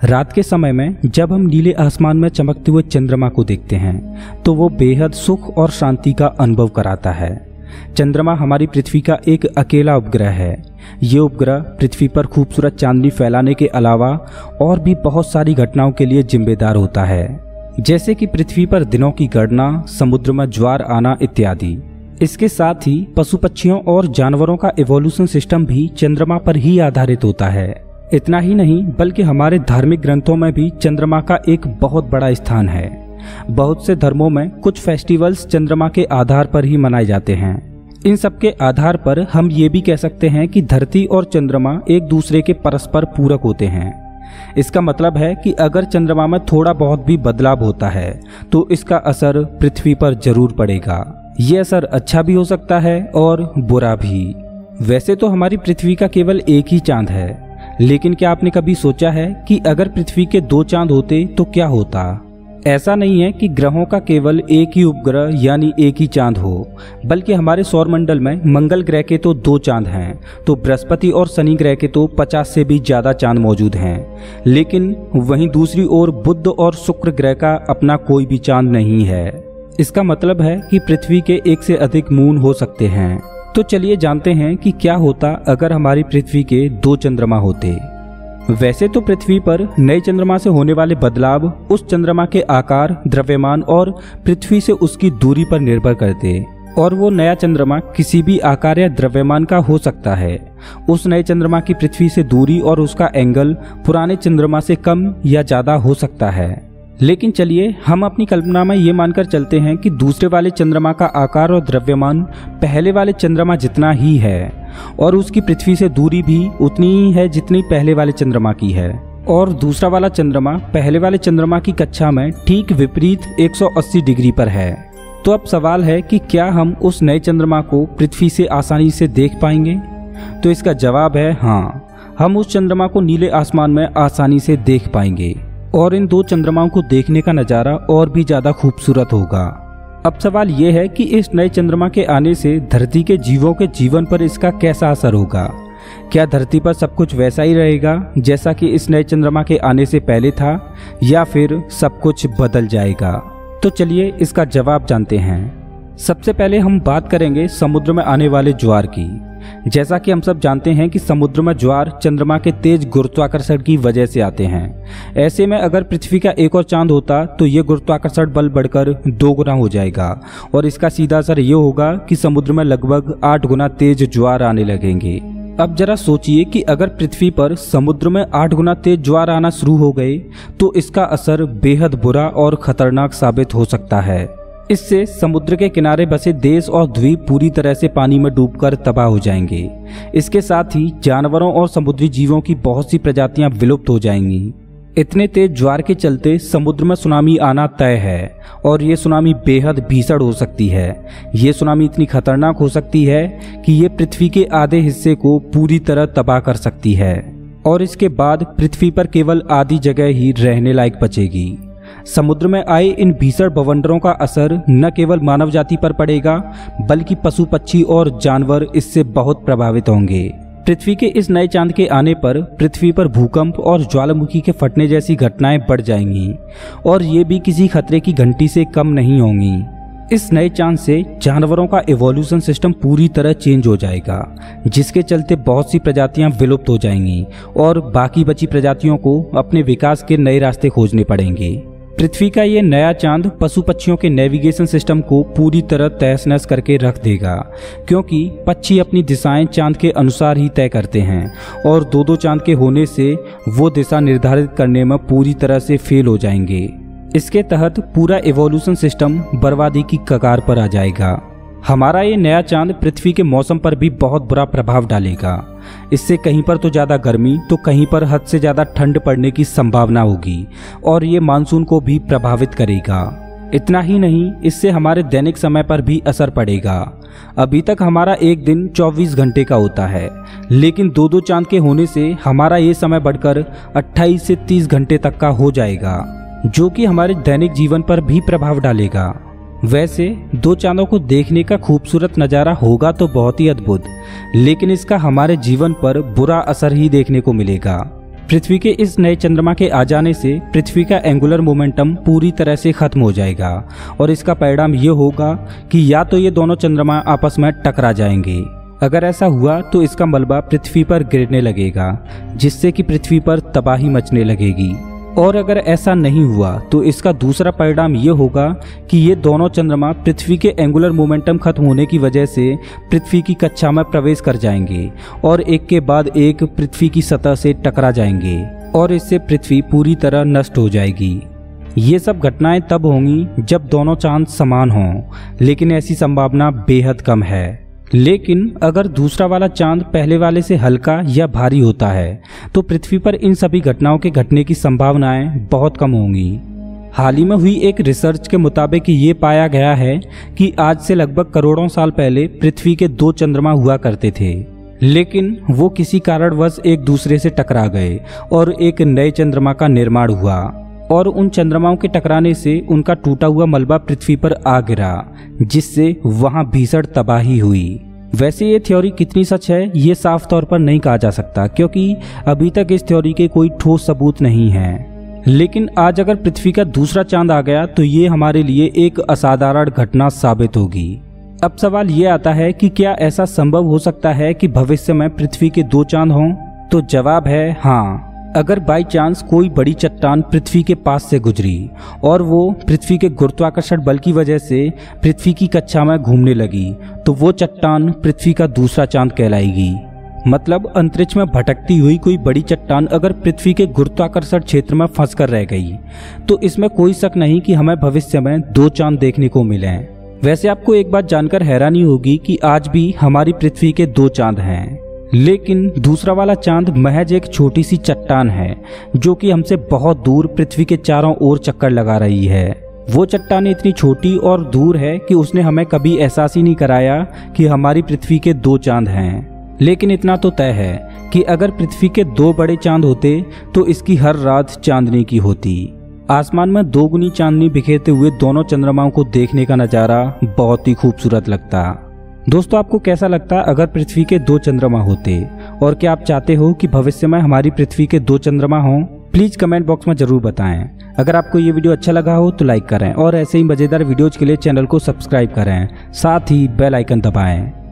रात के समय में जब हम नीले आसमान में चमकते हुए चंद्रमा को देखते हैं तो वो बेहद सुख और शांति का अनुभव कराता है। चंद्रमा हमारी पृथ्वी का एक अकेला उपग्रह है। ये उपग्रह पृथ्वी पर खूबसूरत चांदनी फैलाने के अलावा और भी बहुत सारी घटनाओं के लिए जिम्मेदार होता है, जैसे कि पृथ्वी पर दिनों की गणना, समुद्र में ज्वार आना इत्यादि। इसके साथ ही पशु पक्षियों और जानवरों का इवोल्यूशन सिस्टम भी चंद्रमा पर ही आधारित होता है। इतना ही नहीं बल्कि हमारे धार्मिक ग्रंथों में भी चंद्रमा का एक बहुत बड़ा स्थान है। बहुत से धर्मों में कुछ फेस्टिवल्स चंद्रमा के आधार पर ही मनाए जाते हैं। इन सब के आधार पर हम ये भी कह सकते हैं कि धरती और चंद्रमा एक दूसरे के परस्पर पूरक होते हैं। इसका मतलब है कि अगर चंद्रमा में थोड़ा बहुत भी बदलाव होता है तो इसका असर पृथ्वी पर जरूर पड़ेगा। ये असर अच्छा भी हो सकता है और बुरा भी। वैसे तो हमारी पृथ्वी का केवल एक ही चांद है, लेकिन क्या आपने कभी सोचा है कि अगर पृथ्वी के 2 चांद होते तो क्या होता? ऐसा नहीं है कि ग्रहों का केवल एक ही उपग्रह यानी एक ही चांद हो, बल्कि हमारे सौरमंडल में मंगल ग्रह के तो 2 चांद हैं, तो बृहस्पति और शनि ग्रह के तो 50 से भी ज्यादा चांद मौजूद हैं। लेकिन वहीं दूसरी ओर बुध और शुक्र ग्रह का अपना कोई भी चांद नहीं है। इसका मतलब है कि पृथ्वी के 1 से अधिक मून हो सकते हैं। तो चलिए जानते हैं कि क्या होता अगर हमारी पृथ्वी के 2 चंद्रमा होते। वैसे तो पृथ्वी पर नए चंद्रमा से होने वाले बदलाव उस चंद्रमा के आकार, द्रव्यमान और पृथ्वी से उसकी दूरी पर निर्भर करते, और वो नया चंद्रमा किसी भी आकार या द्रव्यमान का हो सकता है। उस नए चंद्रमा की पृथ्वी से दूरी और उसका एंगल पुराने चंद्रमा से कम या ज्यादा हो सकता है। लेकिन चलिए हम अपनी कल्पना में ये मानकर चलते हैं कि दूसरे वाले चंद्रमा का आकार और द्रव्यमान पहले वाले चंद्रमा जितना ही है, और उसकी पृथ्वी से दूरी भी उतनी ही है जितनी पहले वाले चंद्रमा की है, और दूसरा वाला चंद्रमा पहले वाले चंद्रमा की कक्षा में ठीक विपरीत 180 डिग्री पर है। तो अब सवाल है कि क्या हम उस नए चंद्रमा को पृथ्वी से आसानी से देख पाएंगे? तो इसका जवाब है हाँ, हम उस चंद्रमा को नीले आसमान में आसानी से देख पाएंगे, और इन 2 चंद्रमाओं को देखने का नज़ारा और भी ज़्यादा खूबसूरत होगा। अब सवाल यह है कि इस नए चंद्रमा के आने से धरती के जीवों के जीवन पर इसका कैसा असर होगा? क्या धरती पर सब कुछ वैसा ही रहेगा जैसा कि इस नए चंद्रमा के आने से पहले था, या फिर सब कुछ बदल जाएगा? तो चलिए इसका जवाब जानते हैं। सबसे पहले हम बात करेंगे समुद्र में आने वाले ज्वार की। जैसा कि हम सब जानते हैं कि समुद्र में ज्वार चंद्रमा के तेज गुरुत्वाकर्षण की वजह से आते हैं। ऐसे में अगर पृथ्वी का एक और चांद होता तो ये गुरुत्वाकर्षण बल बढ़कर 2 गुना हो जाएगा, और इसका सीधा असर ये होगा कि समुद्र में लगभग 8 गुना तेज ज्वार आने लगेंगे। अब जरा सोचिए कि अगर पृथ्वी पर समुद्र में 8 गुना तेज ज्वार आना शुरू हो गए तो इसका असर बेहद बुरा और खतरनाक साबित हो सकता है। इससे समुद्र के किनारे बसे देश और द्वीप पूरी तरह से पानी में डूबकर तबाह हो जाएंगे। इसके साथ ही जानवरों और समुद्री जीवों की बहुत सी प्रजातियां विलुप्त हो जाएंगी। इतने तेज ज्वार के चलते समुद्र में सुनामी आना तय है, और ये सुनामी बेहद भीषण हो सकती है। ये सुनामी इतनी खतरनाक हो सकती है कि ये पृथ्वी के आधे हिस्से को पूरी तरह तबाह कर सकती है, और इसके बाद पृथ्वी पर केवल आधी जगह ही रहने लायक बचेगी। समुद्र में आए इन भीषण बवंडरों का असर न केवल मानव जाति पर पड़ेगा, बल्कि पशु पक्षी और जानवर इससे बहुत प्रभावित होंगे। पृथ्वी के इस नए चांद के आने पर पृथ्वी पर भूकंप और ज्वालामुखी के फटने जैसी घटनाएं बढ़ जाएंगी, और ये भी किसी खतरे की घंटी से कम नहीं होंगी। इस नए चांद से जानवरों का इवोल्यूशन सिस्टम पूरी तरह चेंज हो जाएगा, जिसके चलते बहुत सी प्रजातियां विलुप्त हो जाएंगी, और बाकी बची प्रजातियों को अपने विकास के नए रास्ते खोजने पड़ेंगे। पृथ्वी का ये नया चांद पशु पक्षियों के नेविगेशन सिस्टम को पूरी तरह तहस नहस करके रख देगा, क्योंकि पक्षी अपनी दिशाएं चांद के अनुसार ही तय करते हैं, और 2-2 चांद के होने से वो दिशा निर्धारित करने में पूरी तरह से फेल हो जाएंगे। इसके तहत पूरा इवोल्यूशन सिस्टम बर्बादी की कगार पर आ जाएगा। हमारा ये नया चांद पृथ्वी के मौसम पर भी बहुत बुरा प्रभाव डालेगा। इससे कहीं पर तो ज़्यादा गर्मी तो कहीं पर हद से ज़्यादा ठंड पड़ने की संभावना होगी, और ये मानसून को भी प्रभावित करेगा। इतना ही नहीं, इससे हमारे दैनिक समय पर भी असर पड़ेगा। अभी तक हमारा एक दिन 24 घंटे का होता है, लेकिन 2-2 चांद के होने से हमारा ये समय बढ़कर 28 से 30 घंटे तक का हो जाएगा, जो कि हमारे दैनिक जीवन पर भी प्रभाव डालेगा। वैसे 2 चांदों को देखने का खूबसूरत नज़ारा होगा तो बहुत ही अद्भुत, लेकिन इसका हमारे जीवन पर बुरा असर ही देखने को मिलेगा। पृथ्वी के इस नए चंद्रमा के आ जाने से पृथ्वी का एंगुलर मोमेंटम पूरी तरह से खत्म हो जाएगा और इसका परिणाम ये होगा कि या तो ये दोनों चंद्रमा आपस में टकरा जाएंगे। अगर ऐसा हुआ तो इसका मलबा पृथ्वी पर गिरने लगेगा, जिससे कि पृथ्वी पर तबाही मचने लगेगी। और अगर ऐसा नहीं हुआ तो इसका दूसरा परिणाम ये होगा कि ये दोनों चंद्रमा पृथ्वी के एंगुलर मोमेंटम खत्म होने की वजह से पृथ्वी की कक्षा में प्रवेश कर जाएंगे और एक के बाद एक पृथ्वी की सतह से टकरा जाएंगे और इससे पृथ्वी पूरी तरह नष्ट हो जाएगी। ये सब घटनाएं तब होंगी जब दोनों चांद समान हों, लेकिन ऐसी संभावना बेहद कम है। लेकिन अगर दूसरा वाला चांद पहले वाले से हल्का या भारी होता है तो पृथ्वी पर इन सभी घटनाओं के घटने की संभावनाएं बहुत कम होंगी। हाल ही में हुई एक रिसर्च के मुताबिक ये पाया गया है कि आज से लगभग करोड़ों साल पहले पृथ्वी के 2 चंद्रमा हुआ करते थे, लेकिन वो किसी कारणवश एक दूसरे से टकरा गए और एक नए चंद्रमा का निर्माण हुआ और उन चंद्रमाओं के टकराने से उनका टूटा हुआ मलबा पृथ्वी पर आ गिरा, जिससे वहां भीषण तबाही हुई। वैसे ये थ्योरी कितनी सच है ये साफ तौर पर नहीं कहा जा सकता, क्योंकि अभी तक इस थ्योरी के कोई ठोस सबूत नहीं है। लेकिन आज अगर पृथ्वी का दूसरा चांद आ गया तो ये हमारे लिए एक असाधारण घटना साबित होगी। अब सवाल ये आता है कि क्या ऐसा संभव हो सकता है कि भविष्य में पृथ्वी के 2 चांद हों? तो जवाब है हाँ। अगर बाई चांस कोई बड़ी चट्टान पृथ्वी के पास से गुजरी और वो पृथ्वी के गुरुत्वाकर्षण बल की वजह से पृथ्वी की कक्षा में घूमने लगी तो वो चट्टान पृथ्वी का दूसरा चांद कहलाएगी। मतलब अंतरिक्ष में भटकती हुई कोई बड़ी चट्टान अगर पृथ्वी के गुरुत्वाकर्षण क्षेत्र में फंस कर रह गई तो इसमें कोई शक नहीं कि हमें भविष्य में 2 चांद देखने को मिले। वैसे आपको एक बात जानकर हैरानी होगी कि आज भी हमारी पृथ्वी के 2 चांद हैं, लेकिन दूसरा वाला चांद महज एक छोटी सी चट्टान है जो कि हमसे बहुत दूर पृथ्वी के चारों ओर चक्कर लगा रही है। वो चट्टान इतनी छोटी और दूर है कि उसने हमें कभी एहसास ही नहीं कराया कि हमारी पृथ्वी के 2 चांद हैं। लेकिन इतना तो तय है कि अगर पृथ्वी के 2 बड़े चांद होते तो इसकी हर रात चांदनी की होती। आसमान में 2 गुनी चांदनी बिखेरते हुए दोनों चंद्रमाओं को देखने का नज़ारा बहुत ही खूबसूरत लगता। दोस्तों, आपको कैसा लगता अगर पृथ्वी के 2 चंद्रमा होते, और क्या आप चाहते हो कि भविष्य में हमारी पृथ्वी के 2 चंद्रमा हों? प्लीज कमेंट बॉक्स में जरूर बताएं। अगर आपको ये वीडियो अच्छा लगा हो तो लाइक करें और ऐसे ही मजेदार वीडियोज के लिए चैनल को सब्सक्राइब करें, साथ ही बेल आइकन दबाएं।